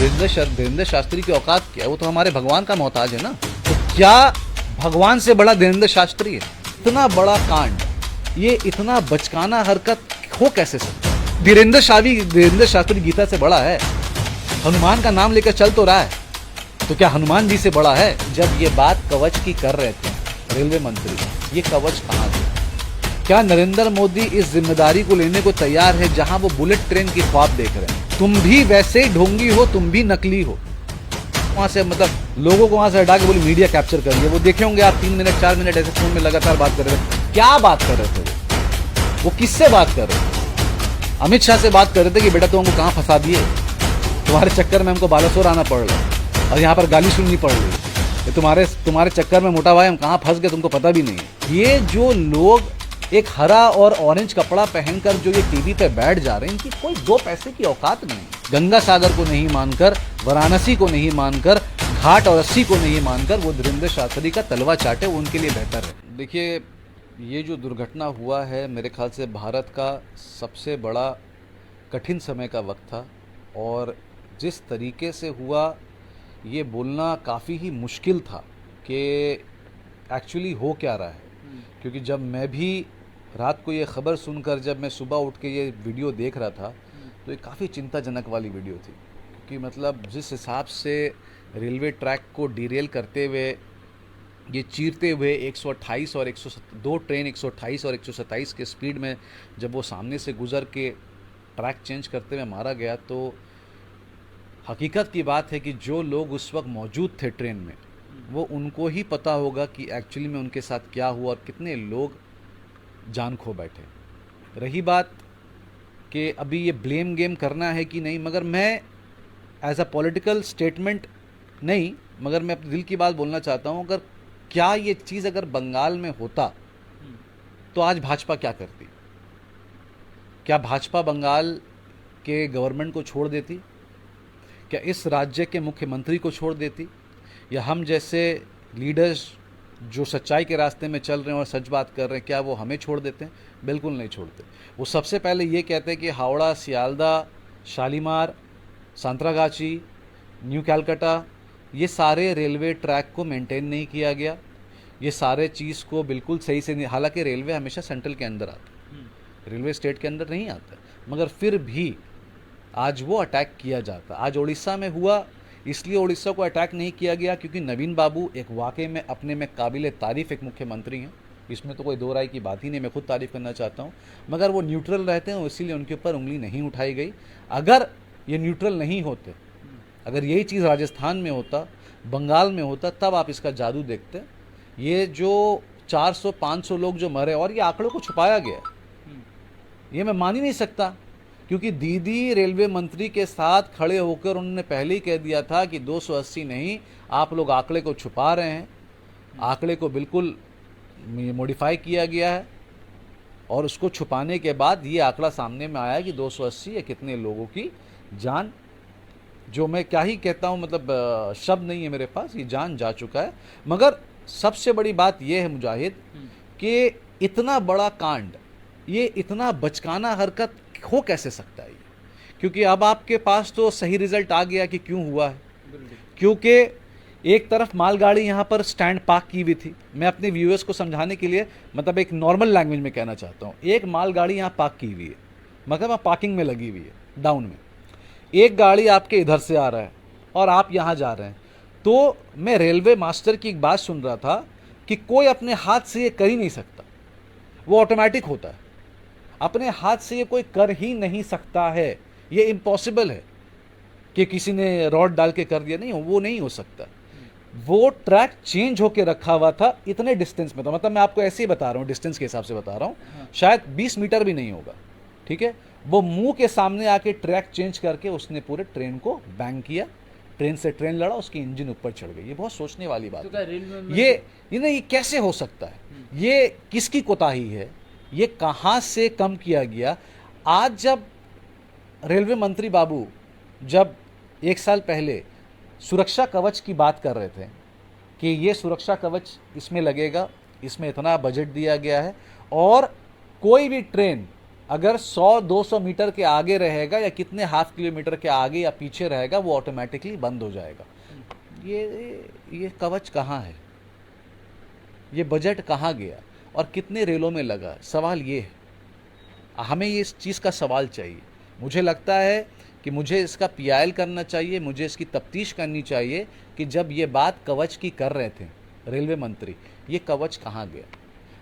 धीरेन्द्र शास्त्री की औकात क्या है? वो तो हमारे भगवान का मोहताज है ना। तो क्या भगवान से बड़ा धीरेन्द्र शास्त्री है? इतना बड़ा कांड, ये इतना बचकाना हरकत हो कैसे सकता? धीरेन्द्र शास्त्री गीता से बड़ा है, हनुमान का नाम लेकर चल तो रहा है, तो क्या हनुमान जी से बड़ा है? जब ये बात कवच की कर रहे थे रेलवे मंत्री, ये कवच कहाँ थे? क्या नरेंद्र मोदी इस जिम्मेदारी को लेने को तैयार है जहां वो बुलेट ट्रेन की ख्वाब देख रहे हैं? तुम भी वैसे ही ढोंगी हो, तुम भी नकली हो। वहां से मतलब लोगों को वहां से हटा के बोली मीडिया कैप्चर करिए। वो देखे होंगे आप 3 मिनट 4 मिनट ऐसे फोन में लगातार बात कर रहे थे। क्या बात कर रहे थे वो किससे बात कर रहे थे? अमित शाह से बात कर रहे थे कि बेटा तुम हमको कहाँ फंसा दिए, तुम्हारे चक्कर में हमको बालासोर आना पड़ रहा है और यहाँ पर गाली सुननी पड़ रही है, तुम्हारे चक्कर में मोटा भाई हम कहाँ फंस गए तुमको पता भी नहीं है। ये जो लोग एक हरा और ऑरेंज कपड़ा पहनकर जो ये टीवी पे बैठ जा रहे हैं, इनकी कोई 2 पैसे की औकात नहीं। गंगा सागर को नहीं मानकर, वाराणसी को नहीं मानकर, घाट और अस्सी को नहीं मानकर वो धीरेन्द्र शास्त्री का तलवा चाटे, वो उनके लिए बेहतर है। देखिए, ये जो दुर्घटना हुआ है मेरे ख्याल से भारत का सबसे बड़ा कठिन समय का वक्त था, और जिस तरीके से हुआ ये बोलना काफ़ी ही मुश्किल था कि एक्चुअली हो क्या रहा है। क्योंकि जब मैं भी रात को ये खबर सुनकर जब मैं सुबह उठ के ये वीडियो देख रहा था तो ये काफ़ी चिंताजनक वाली वीडियो थी। क्योंकि मतलब जिस हिसाब से रेलवे ट्रैक को डिरेल करते हुए, ये चीरते हुए 128 और 102 ट्रेन 128 और 127 के स्पीड में जब वो सामने से गुजर के ट्रैक चेंज करते हुए मारा गया, तो हकीकत की बात है कि जो लोग उस वक्त मौजूद थे ट्रेन में, वो उनको ही पता होगा कि एक्चुअली में उनके साथ क्या हुआ और कितने लोग जान खो बैठे। रही बात कि अभी ये ब्लेम गेम करना है कि नहीं, मगर मैं एज अ पॉलिटिकल स्टेटमेंट नहीं, मगर मैं अपने दिल की बात बोलना चाहता हूँ। अगर क्या ये चीज़ अगर बंगाल में होता तो आज भाजपा क्या करती? क्या भाजपा बंगाल के गवर्नमेंट को छोड़ देती? क्या इस राज्य के मुख्यमंत्री को छोड़ देती? या हम जैसे लीडर्स जो सच्चाई के रास्ते में चल रहे हैं और सच बात कर रहे हैं, क्या वो हमें छोड़ देते हैं? बिल्कुल नहीं छोड़ते। वो सबसे पहले ये कहते हैं कि हावड़ा, सियालदा, शालीमार, सांतरागाची, न्यू कैलकाटा, ये सारे रेलवे ट्रैक को मेंटेन नहीं किया गया, ये सारे चीज़ को बिल्कुल सही से नहीं। हालांकि रेलवे हमेशा सेंट्रल के अंदर आता है, रेलवे स्टेट के अंदर नहीं आता, मगर फिर भी आज वो अटैक किया जाता। आज उड़ीसा में हुआ, इसलिए उड़ीसा को अटैक नहीं किया गया क्योंकि नवीन बाबू एक वाकई में अपने में काबिल तारीफ़ एक मुख्यमंत्री हैं, इसमें तो कोई दो राय की बात ही नहीं। मैं खुद तारीफ़ करना चाहता हूं, मगर वो न्यूट्रल रहते हैं, इसीलिए उनके ऊपर उंगली नहीं उठाई गई। अगर ये न्यूट्रल नहीं होते, अगर यही चीज़ राजस्थान में होता, बंगाल में होता, तब आप इसका जादू देखते। ये जो 400-500 लोग जो मरे, और ये आंकड़ों को छुपाया गया, ये मैं मान ही नहीं सकता। क्योंकि दीदी रेलवे मंत्री के साथ खड़े होकर उन्होंने पहले ही कह दिया था कि 280 नहीं, आप लोग आंकड़े को छुपा रहे हैं। आंकड़े को बिल्कुल मॉडिफाई किया गया है, और उसको छुपाने के बाद ये आंकड़ा सामने में आया कि 280 या कितने लोगों की जान, जो मैं क्या ही कहता हूँ, मतलब शब्द नहीं है मेरे पास, ये जान जा चुका है। मगर सबसे बड़ी बात यह है मुजाहिद कि इतना बड़ा कांड, ये इतना बचकाना हरकत हो कैसे सकता है? क्योंकि अब आपके पास तो सही रिजल्ट आ गया कि क्यों हुआ है। क्योंकि एक तरफ मालगाड़ी यहाँ पर स्टैंड पार्क की हुई थी। मैं अपने व्यूअर्स को समझाने के लिए मतलब एक नॉर्मल लैंग्वेज में कहना चाहता हूँ, एक मालगाड़ी यहाँ पार्क की हुई है, मतलब पार्किंग में लगी हुई है डाउन में। एक गाड़ी आपके इधर से आ रहा है और आप यहाँ जा रहे हैं। तो मैं रेलवे मास्टर की एक बात सुन रहा था कि कोई अपने हाथ से ये कर ही नहीं सकता, वो ऑटोमेटिक होता है। अपने हाथ से ये कोई कर ही नहीं सकता है, ये इम्पॉसिबल है कि किसी ने रॉड डाल के कर दिया, नहीं, वो नहीं हो सकता। वो ट्रैक चेंज होके रखा हुआ था इतने डिस्टेंस में, तो मतलब मैं आपको ऐसे ही बता रहा हूँ, डिस्टेंस के हिसाब से बता रहा हूँ, शायद 20 मीटर भी नहीं होगा, ठीक है। वो मुंह के सामने आके ट्रैक चेंज करके उसने पूरे ट्रेन को बैंग किया, ट्रेन से ट्रेन लड़ा, उसकी इंजन ऊपर चढ़ गई। ये बहुत सोचने वाली बात है। ये कैसे हो सकता है? ये किसकी कोताही है? ये कहाँ से कम किया गया? आज जब रेलवे मंत्री बाबू जब 1 साल पहले सुरक्षा कवच की बात कर रहे थे कि ये सुरक्षा कवच इसमें लगेगा, इसमें इतना बजट दिया गया है, और कोई भी ट्रेन अगर 100-200 मीटर के आगे रहेगा या कितने हाफ किलोमीटर के आगे या पीछे रहेगा वो ऑटोमेटिकली बंद हो जाएगा। ये कवच कहाँ है, ये बजट कहाँ गया और कितने रेलों में लगा, सवाल ये है। हमें ये इस चीज़ का सवाल चाहिए। मुझे लगता है कि मुझे इसका पीआईएल करना चाहिए, मुझे इसकी तफ्तीश करनी चाहिए कि जब ये बात कवच की कर रहे थे रेलवे मंत्री, ये कवच कहाँ गया।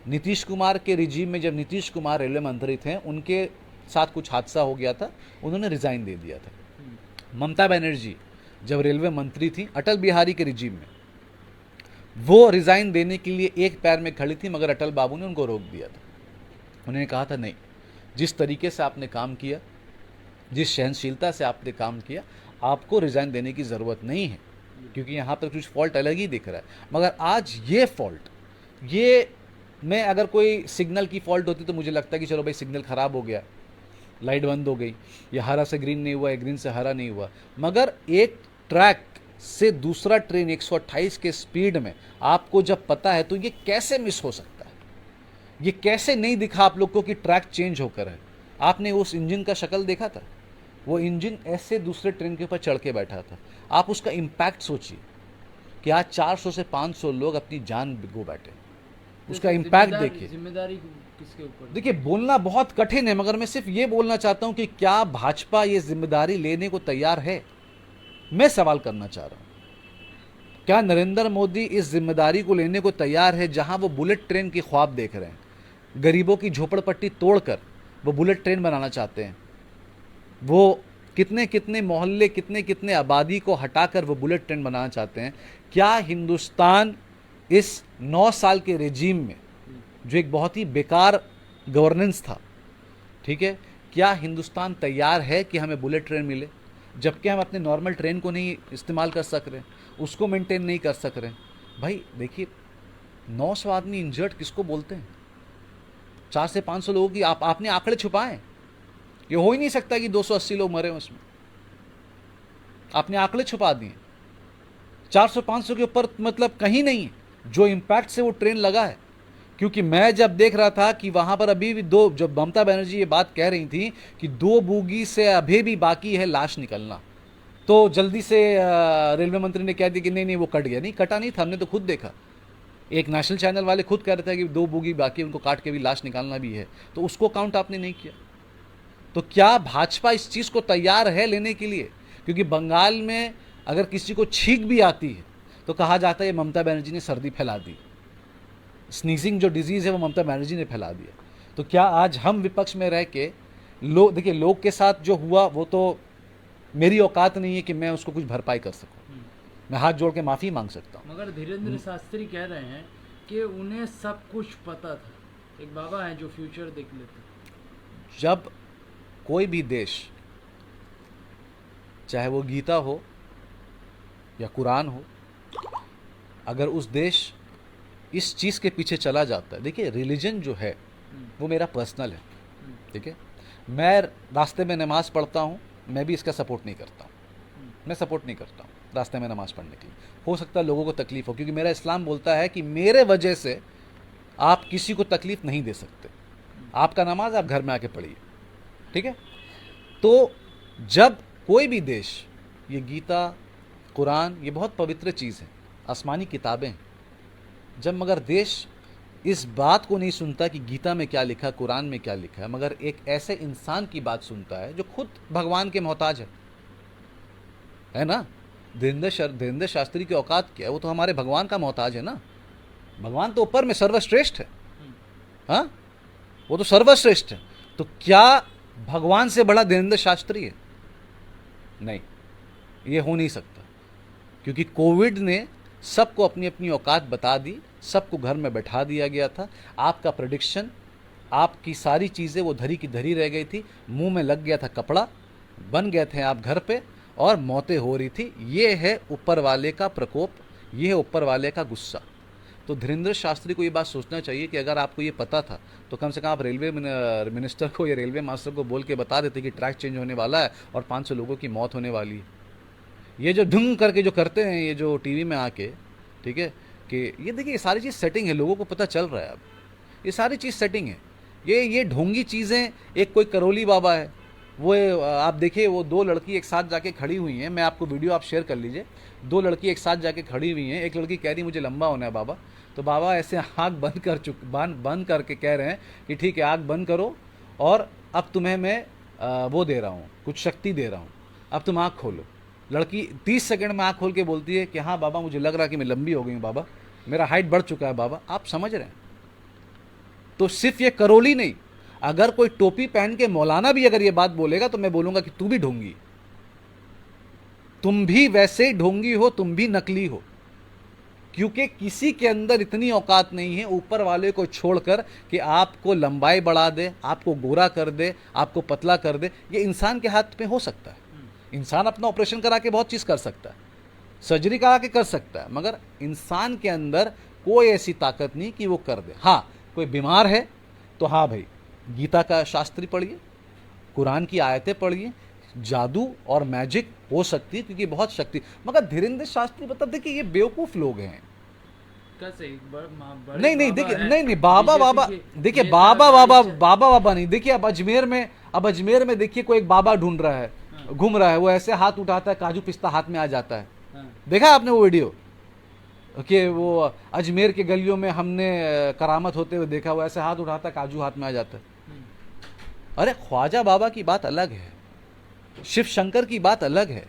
नीतीश कुमार के रिजीम में जब नीतीश कुमार रेलवे मंत्री थे उनके साथ कुछ हादसा हो गया था, उन्होंने रिज़ाइन दे दिया था। ममता बनर्जी जब रेलवे मंत्री थी अटल बिहारी के रिजीम में, वो रिज़ाइन देने के लिए एक पैर में खड़ी थी, मगर अटल बाबू ने उनको रोक दिया था। उन्होंने कहा था नहीं, जिस तरीके से आपने काम किया, जिस सहनशीलता से आपने काम किया, आपको रिज़ाइन देने की ज़रूरत नहीं है, क्योंकि यहाँ पर कुछ फॉल्ट अलग ही दिख रहा है। मगर आज ये फॉल्ट, ये मैं अगर कोई सिग्नल की फॉल्ट होती तो मुझे लगता है कि चलो भाई सिग्नल ख़राब हो गया, लाइट बंद हो गई, या हरा से ग्रीन नहीं हुआ, या ग्रीन से हरा नहीं हुआ। मगर एक ट्रैक से दूसरा ट्रेन 128 के स्पीड में आपको जब पता है तो ये कैसे मिस हो सकता है, ये कैसे नहीं दिखा आप लोग को कि ट्रैक चेंज होकर है। आपने उस इंजन का शक्ल देखा था, वो इंजन ऐसे दूसरे ट्रेन के ऊपर चढ़ के बैठा था। आप उसका इम्पैक्ट सोचिए कि आज 400 से 500 लोग अपनी जान गो बैठे, उसका इम्पैक्ट देखिए। जिम्मेदारी किसके ऊपर? देखिए बोलना बहुत कठिन है, मगर मैं सिर्फ ये बोलना चाहता हूं कि क्या भाजपा ये जिम्मेदारी लेने को तैयार है। मैं सवाल करना चाह रहा हूं, क्या नरेंद्र मोदी इस जिम्मेदारी को लेने को तैयार है, जहां वो बुलेट ट्रेन की ख्वाब देख रहे हैं, गरीबों की झोपड़पट्टी तोड़कर वो बुलेट ट्रेन बनाना चाहते हैं, वो कितने कितने मोहल्ले, कितने कितने आबादी को हटाकर वो बुलेट ट्रेन बनाना चाहते हैं। क्या हिंदुस्तान इस 9 साल के रेजीम में, जो एक बहुत ही बेकार गवर्नेंस था, ठीक है, क्या हिंदुस्तान तैयार है कि हमें बुलेट ट्रेन मिले, जबकि हम अपने नॉर्मल ट्रेन को नहीं इस्तेमाल कर सक रहे, उसको मेंटेन नहीं कर सक रहे। भाई देखिए 900 आदमी इंजर्ड किसको बोलते हैं, 400 से 500 लोगों की आपने आंकड़े छुपाए। ये हो ही नहीं सकता कि 280 लोग मरे उसमें, आपने आंकड़े छुपा दिए। 400-500 के ऊपर मतलब कहीं नहीं है जो इम्पैक्ट से वो ट्रेन लगा है। क्योंकि मैं जब देख रहा था कि वहाँ पर अभी भी दो, जब ममता बनर्जी ये बात कह रही थी कि 2 बोगी से अभी भी बाकी है लाश निकलना, तो जल्दी से रेलवे मंत्री ने कह दिया कि नहीं नहीं वो कट गया। नहीं कटा नहीं था, हमने तो खुद देखा, एक नेशनल चैनल वाले खुद कह रहे थे कि 2 बोगी बाकी, उनको काट के भी लाश निकालना भी है, तो उसको काउंट आपने नहीं किया। तो क्या भाजपा इस चीज़ को तैयार है लेने के लिए? क्योंकि बंगाल में अगर किसी को छींक भी आती है तो कहा जाता है ये ममता बनर्जी ने सर्दी फैला दी, स्नीजिंग जो डिजीज़ है वो ममता बनर्जी ने फैला दिया। तो क्या आज हम विपक्ष में रह के देखिए लोग के साथ जो हुआ वो तो मेरी औकात नहीं है कि मैं उसको कुछ भरपाई कर सकूं, मैं हाथ जोड़ के माफ़ी मांग सकता हूं। मगर धीरेन्द्र शास्त्री कह रहे हैं कि उन्हें सब कुछ पता था, एक बाबा हैं जो फ्यूचर देख लेते। जब कोई भी देश, चाहे वो गीता हो या कुरान हो, अगर उस देश इस चीज़ के पीछे चला जाता है, देखिए रिलीजन जो है वो मेरा पर्सनल है, ठीक है, मैं रास्ते में नमाज़ पढ़ता हूँ, मैं भी इसका सपोर्ट नहीं करता हूँ, मैं सपोर्ट नहीं करता हूँ रास्ते में नमाज़ पढ़ने के लिए। हो सकता है लोगों को तकलीफ़ हो, क्योंकि मेरा इस्लाम बोलता है कि मेरे वजह से आप किसी को तकलीफ़ नहीं दे सकते, आपका नमाज आप घर में आके पढ़िए, ठीक है। तो जब कोई भी देश, ये गीता कुरान ये बहुत पवित्र चीज़ है, आसमानी किताबें हैं, जब मगर देश इस बात को नहीं सुनता कि गीता में क्या लिखा, कुरान में क्या लिखा है, मगर एक ऐसे इंसान की बात सुनता है जो खुद भगवान के मोहताज है ना। धीरेन्द्र शास्त्री की औकात क्या है, वो तो हमारे भगवान का मोहताज है ना। भगवान तो ऊपर में सर्वश्रेष्ठ है, हाँ वो तो सर्वश्रेष्ठ है। तो क्या भगवान से बड़ा धीरेन्द्र शास्त्री है? नहीं, ये हो नहीं सकता, क्योंकि कोविड ने सबको अपनी अपनी औकात बता दी, सबको घर में बैठा दिया गया था। आपका प्रेडिक्शन, आपकी सारी चीज़ें वो धरी की धरी रह गई थी, मुंह में लग गया था कपड़ा, बन गए थे आप घर पे और मौतें हो रही थी। ये है ऊपर वाले का प्रकोप, ये है ऊपर वाले का गुस्सा। तो धीरेन्द्र शास्त्री को ये बात सोचना चाहिए कि अगर आपको ये पता था तो कम से कम आप रेलवे मिनिस्टर को या रेलवे मास्टर को बोल के बता देते कि ट्रैक चेंज होने वाला है और 500 लोगों की मौत होने वाली है। ये जो ढूंढ करके जो करते हैं, ये जो टीवी में आके, ठीक है, कि ये देखिए ये सारी चीज़ सेटिंग है, लोगों को पता चल रहा है अब, ये सारी चीज़ सेटिंग है। ये ढोंगी चीज़ें। एक कोई करोली बाबा है, वो आप देखिए, वो दो लड़की एक साथ जाके खड़ी हुई हैं, मैं आपको वीडियो आप शेयर कर लीजिए। दो लड़की एक साथ जाके खड़ी हुई हैं, एक लड़की कह रही मुझे लंबा होना है बाबा, तो बाबा ऐसे आँख बंद करके कह रहे हैं कि ठीक है आँख बंद करो और अब तुम्हें मैं वो दे रहा हूँ, कुछ शक्ति दे रहा हूँ, अब तुम आँख खोलो। लड़की 30 सेकंड में आँख खोल के बोलती है कि हाँ बाबा मुझे लग रहा है कि मैं लंबी हो गई हूँ बाबा, मेरा हाइट बढ़ चुका है बाबा। आप समझ रहे हैं? तो सिर्फ ये करोली नहीं, अगर कोई टोपी पहन के मौलाना भी अगर ये बात बोलेगा तो मैं बोलूँगा कि तू भी ढोंगी, तुम भी वैसे ही ढोंगी हो, तुम भी नकली हो, क्योंकि किसी के अंदर इतनी औकात नहीं है ऊपर वाले को छोड़कर कि आपको लंबाई बढ़ा दे, आपको गोरा कर दे, आपको पतला कर दे। ये इंसान के हाथ में हो सकता है, इंसान अपना ऑपरेशन करा के बहुत चीज़ कर सकता है, सर्जरी करा के कर सकता है, मगर इंसान के अंदर कोई ऐसी ताकत नहीं कि वो कर दे। हाँ, कोई बीमार है तो हाँ भाई गीता का शास्त्री पढ़िए, कुरान की आयतें पढ़िए, जादू और मैजिक हो सकती है क्योंकि बहुत शक्ति। मगर धीरेन्द्र शास्त्री बता, देखिए ये बेवकूफ लोग हैं। कैसे नहीं देखिए, नहीं बाबा देखिए, बाबा नहीं। देखिए अब अजमेर में देखिए कोई एक बाबा ढूंढ रहा है, घूम रहा है, वो ऐसे हाथ उठाता है, काजू पिस्ता हाथ में आ जाता है। देखा आपने वो वीडियो कि वो अजमेर के गलियों में हमने करामत होते हुए देखा, वो ऐसे हाथ उठाता है, काजू हाथ में आ जाता है। अरे ख्वाजा बाबा की बात अलग है, शिव शंकर की बात अलग है,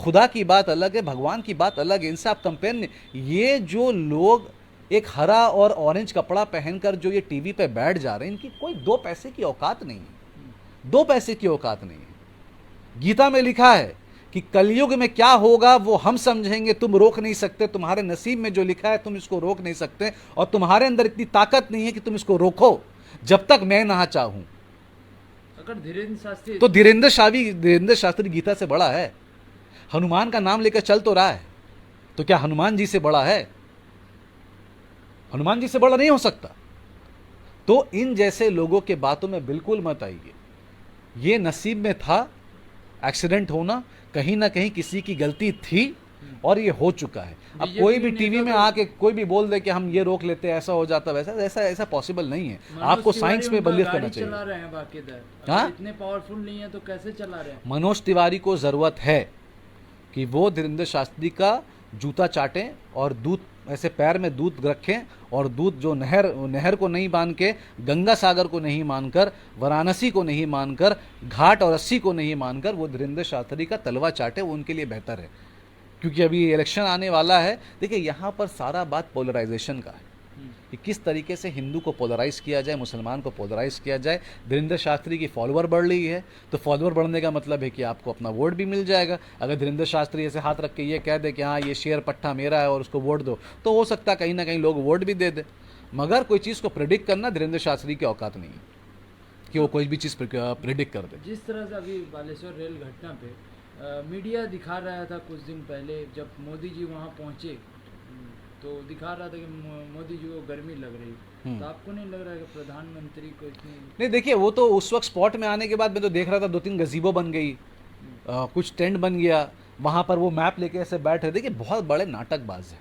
खुदा की बात अलग है, भगवान की बात अलग है, इनसे आप कंपेयर नहीं। ये जो लोग एक हरा और ऑरेंज कपड़ा पहनकर जो ये टीवी पे बैठ जा रहे हैं, इनकी कोई 2 पैसे की औकात नहीं है, 2 पैसे की औकात नहीं है। गीता में लिखा है कि कलयुग में क्या होगा वो हम समझेंगे, तुम रोक नहीं सकते, तुम्हारे नसीब में जो लिखा है तुम इसको रोक नहीं सकते, और तुम्हारे अंदर इतनी ताकत नहीं है कि तुम इसको रोको जब तक मैं ना चाहूं। अगर धीरेन्द्र शास्त्री गीता से बड़ा है, हनुमान का नाम लेकर चल तो रहा है, तो क्या हनुमान जी से बड़ा है? हनुमान जी से बड़ा नहीं हो सकता। तो इन जैसे लोगों के बातों में बिल्कुल मत आइए। ये नसीब में था एक्सीडेंट होना, कहीं ना कहीं किसी की गलती थी और ये हो चुका है। अब कोई भी टीवी में आके कोई भी बोल दे कि हम ये रोक लेते, ऐसा हो जाता, वैसा ऐसा पॉसिबल नहीं है। आपको साइंस में बिलीव करना चाहिए। चला रहे हैं बाकायदा, हाँ, इतने पावरफुल नहीं है तो कैसे चला रहे हैं? मनोज तिवारी को जरूरत है कि वो धीरेन्द्र शास्त्री का जूता चाटें और दूध ऐसे पैर में दूध रखें, और दूध जो नहर को नहीं मान के, गंगा सागर को नहीं मानकर, वाराणसी को नहीं मानकर, घाट और अस्सी को नहीं मानकर वो धीरेन्द्र शास्त्री का तलवा चाटे, वो उनके लिए बेहतर है। क्योंकि अभी इलेक्शन आने वाला है। देखिए यहाँ पर सारा बात पोलराइजेशन का है कि किस तरीके से हिंदू को पोलराइज किया जाए, मुसलमान को पोलराइज किया जाए। धीरेन्द्र शास्त्री की फॉलोअर बढ़ रही है, तो फॉलोअर बढ़ने का मतलब है कि आपको अपना वोट भी मिल जाएगा। अगर धीरेन्द्र शास्त्री ऐसे हाथ रख के ये कह दे कि हाँ ये शेयर पट्टा मेरा है और उसको वोट दो, तो हो सकता है कहीं ना कहीं लोग वोट भी दे दे। मगर कोई चीज़ को प्रेडिक्ट करना धीरेन्द्र शास्त्री की औकात नहीं है कि वो कोई भी चीज़ प्रेडिक्ट कर दे। जिस तरह से अभी बालेश्वर रेल घटना पे मीडिया दिखा रहा था कुछ दिन पहले, जब मोदी जी वहाँ पहुँचे तो दिखा रहा था कि मोदी जी को गर्मी लग रही, तो आपको नहीं लग रहा है कि प्रधानमंत्री को इतनी? नहीं, देखिए वो तो उस वक्त स्पॉट में आने के बाद मैं तो देख रहा था 2-3 गजीबो बन गई, कुछ टेंट बन गया, वहाँ पर वो मैप लेके ऐसे बैठे। देखिए बहुत बड़े नाटकबाज है,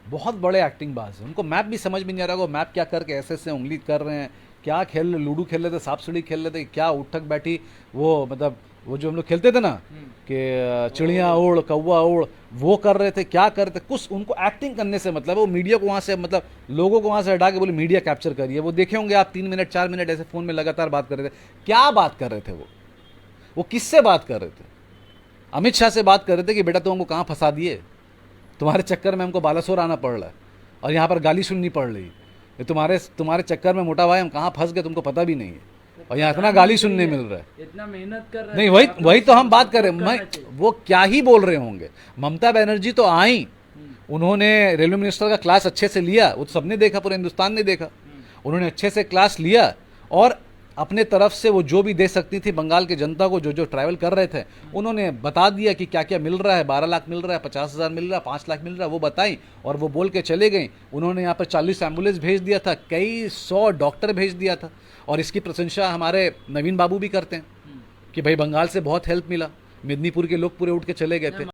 बहुत बड़े एक्टिंग बाज है। उनको मैप भी समझ में नहीं आ रहा, वो मैप क्या करके ऐसे उंगली कर रहे हैं, क्या खेल, लूडो खेल रहे थे, सांप सीढ़ी खेल रहे थे, क्या उठक बैठी, वो मतलब वो जो हम लोग खेलते थे ना कि चिड़िया उड़ कौवा उड़, वो कर रहे थे, क्या कर रहे थे। कुछ उनको एक्टिंग करने से मतलब, वो मीडिया को वहाँ से मतलब लोगों को वहाँ से हटा के बोले मीडिया कैप्चर करिए। वो देखे होंगे आप 3 मिनट 4 मिनट ऐसे फ़ोन में लगातार बात कर रहे थे। क्या बात कर रहे थे वो किससे बात कर रहे थे? अमित शाह से बात कर रहे थे कि बेटा तुम हमको कहाँ फंसा दिए, तुम्हारे चक्कर में हमको बालासोर आना पड़ रहा है और यहाँ पर गाली सुननी पड़ रही है, तुम्हारे चक्कर में मोटा भाई हम कहाँ फंस गए तुमको पता भी नहीं है, और यहाँ इतना गाली सुनने मिल रहा है, इतना मेहनत कर रहे नहीं। वही तो हम बात कर रहे हैं। वो क्या ही बोल रहे होंगे। ममता बनर्जी तो आई, उन्होंने रेलवे मिनिस्टर का क्लास अच्छे से लिया, वो तो सबने देखा, पूरे हिंदुस्तान ने देखा। उन्होंने अच्छे से क्लास लिया और अपने तरफ से वो जो भी दे सकती थी बंगाल की जनता को, जो ट्रैवल कर रहे थे, उन्होंने बता दिया कि क्या क्या मिल रहा है। 12 लाख मिल रहा है, 50,000 मिल रहा है, 5 लाख मिल रहा है, वो बताई और वो बोल के चले गई। उन्होंने यहाँ पर 40 एम्बुलेंस भेज दिया था, कई 100 डॉक्टर भेज दिया था। और इसकी प्रशंसा हमारे नवीन बाबू भी करते हैं कि भाई बंगाल से बहुत हेल्प मिला, मेदिनीपुर के लोग पूरे उठ के चले गए थे।